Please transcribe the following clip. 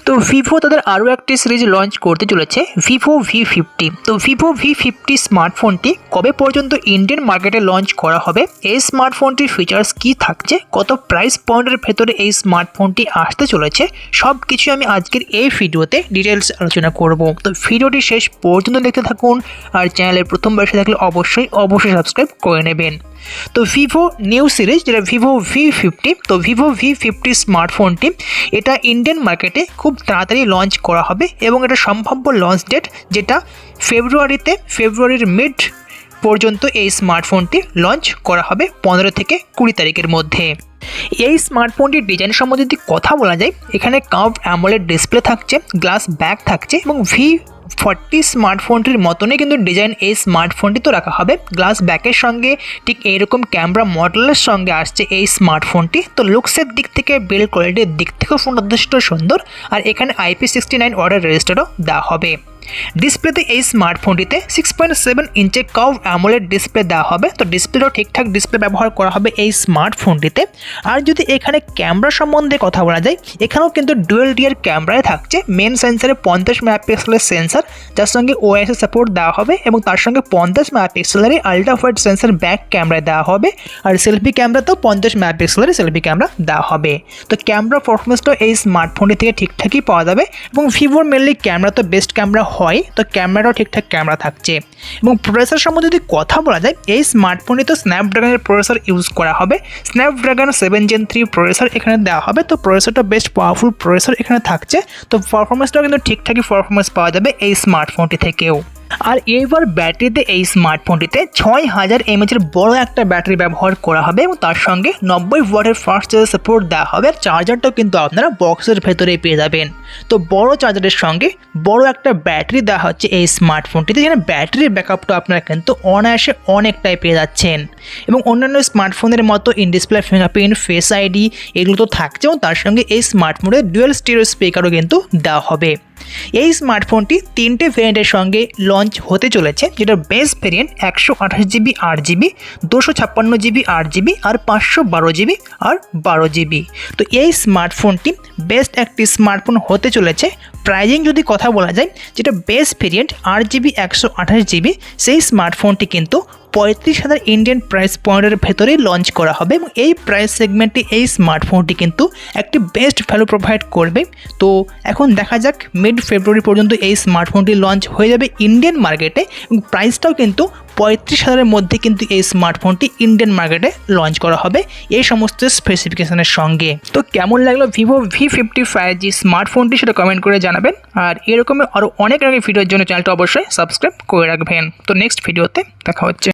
তো ভিভো তাদের আরও একটি সিরিজ লঞ্চ করতে চলেছে ভিভো V50। তো ভিভো V50 স্মার্টফোনটি কবে পর্যন্ত ইন্ডিয়ান মার্কেটে লঞ্চ করা হবে, এই স্মার্টফোনটির ফিচার্স কী থাকছে, কত প্রাইস পয়েন্টের ভেতরে এই স্মার্টফোনটি আসতে চলেছে, সব কিছু আমি আজকের এই ভিডিওতে ডিটেলস আলোচনা করব। তো ভিডিওটি শেষ পর্যন্ত দেখতে থাকুন, আর চ্যানেলের প্রথমবার এসে থাকলে অবশ্যই সাবস্ক্রাইব করে নেবেন। তো ভিভো নিউ সিরিজ যেটা ভিভো V50, তো ভিভো V50 স্মার্টফোনটি এটা ইন্ডিয়ান মার্কেটে খুব তাড়াতাড়ি লঞ্চ করা হবে এবং এটা সম্ভাব্য লঞ্চ ডেট যেটা ফেব্রুয়ারির মিড পর্যন্ত এই স্মার্টফোনটি লঞ্চ করা হবে 15 থেকে 20 তারিখের মধ্যে। এই স্মার্টফোনটির ডিজাইন সম্বন্ধে যদি কথা বলা যায়, এখানে কার্ভ অ্যামোলেড ডিসপ্লে থাকছে, গ্লাস ব্যাক থাকছে এবং V40 স্মার্টফোনটির মতনই কিন্তু ডিজাইন এই স্মার্টফোনটি তো রাখা হবে। গ্লাস ব্যাকের সঙ্গে ঠিক এইরকম ক্যামেরা মডেলের সঙ্গে আসছে এই স্মার্টফোনটি। তো লুকসের দিক থেকে, বিল্ড কোয়ালিটির দিক থেকেও ফোনটা যথেষ্ট সুন্দর, আর এখানে IP69 ওয়াটার রেজিস্টারও দেওয়া হবে। ডিসপ্লেতে এই স্মার্টফোনটিতে 6.7 ইঞ্চের কার্ভ অ্যামোলেড ডিসপ্লে দেওয়া হবে। তো ডিসপ্লেটাও ঠিকঠাক ডিসপ্লে ব্যবহার করা হবে এই স্মার্টফোনটিতে। আর যদি এখানে ক্যামেরা সম্বন্ধে কথা বলা যায়, এখানেও কিন্তু ডুয়েল রিয়ার ক্যামেরায় থাকছে। মেন সেন্সারে 50 মেগাপিক্সেলের সেন্সার, যার সঙ্গে OIS সাপোর্ট দেওয়া হবে এবং তার সঙ্গে 50 মেগাপিক্সেলের আলট্রা ওয়াইড সেন্সার ব্যাক ক্যামেরায় দেওয়া হবে। আর সেলফি ক্যামেরাতেও 50 মেগাপিক্সেলের সেলফি ক্যামেরা দেওয়া হবে। তো ক্যামেরা পারফরমেন্সটাও এই স্মার্টফোনটি থেকে ঠিকঠাকই পাওয়া যাবে এবং ভিভোর মেনলি ক্যামেরা তো বেস্ট ক্যামেরা হয়, তো ক্যামেরাও ঠিকঠাক ক্যামেরা থাকছে। এবং প্রসেসর সম্বন্ধে যদি কথা বলা যায়, এই স্মার্টফোনে তো স্ন্যাপড্রাগনের প্রসেসর ইউজ করা হবে। স্ন্যাপড্রাগন 7 Gen 3 প্রসেসর এখানে দেওয়া হবে। তো প্রসেসরটা বেস্ট পাওয়ারফুল প্রসেসর এখানে থাকছে। তো পারফরমেন্সটাও কিন্তু ঠিকঠাকই পারফরমেন্স পাওয়া যাবে এই স্মার্টফোনটি থেকেও। আর এইবার ব্যাটারিতে এই স্মার্টফোনটিতে 6000 mAh বড় একটা ব্যাটারি ব্যবহার করা হবে এবং তার সঙ্গে 90 ওয়াটের ফাস্ট চার্জার সাপোর্ট দেওয়া হবে। আর চার্জারটাও কিন্তু আপনারা বক্সের ভেতরেই পেয়ে যাবেন। তো বড় চার্জারের সঙ্গে বড় একটা ব্যাটারি দেওয়া হচ্ছে এই স্মার্টফোনটিতে, যেখানে ব্যাটারির ব্যাকআপটা আপনারা কিন্তু অনায়াসে অনেকটাই পেয়ে যাচ্ছেন। এবং অন্যান্য স্মার্টফোনের মতো in display fingerprint, face ID এগুলো তো থাকছে এবং তার সঙ্গে এই স্মার্টফোনের ডুয়েল স্টিরিও স্পিকারও কিন্তু দেওয়া হবে। এই স্মার্টফোনটি 3টে ভেরিয়েন্টের সঙ্গে লঞ্চ হতে চলেছে, যেটা base variant 128GB 8GB, 256GB 8GB আর 512GB আর 12GB। তো এই স্মার্টফোনটি বেস্ট একটি স্মার্টফোন হতে চলেছে। প্রাইজিং যদি কথা বলা যায়, যেটা বেস ভেরিয়েন্ট 8GB 128GB, সেই স্মার্টফোনটি কিন্তু 35,000 ইন্ডিয়ান প্রাইস পয়েন্টের ভেতরেই লঞ্চ করা হবে এবং এই প্রাইস সেগমেন্টে এই স্মার্টফোনটি কিন্তু একটি বেস্ট ভ্যালু প্রোভাইড করবে। তো এখন দেখা যাক, মিড ফেব্রুয়ারি পর্যন্ত এই স্মার্টফোনটি লঞ্চ হয়ে যাবে ইন্ডিয়ান মার্কেটে এবং প্রাইসটাও কিন্তু 35,000-এর মধ্যে কিন্তু এই স্মার্টফোনটি ইন্ডিয়ান মার্কেটে লঞ্চ করা হবে এই সমস্ত স্পেসিফিকেশনের সঙ্গে। তো কেমন লাগলো ভিভো V50 5G স্মার্টফোনটি, সেটা কমেন্ট করে জানাবেন। আর এরকমের আরও অনেক ভিডিওর জন্য চ্যানেলটা অবশ্যই সাবস্ক্রাইব করে রাখবেন। তো নেক্সট ভিডিওতে দেখা হচ্ছে।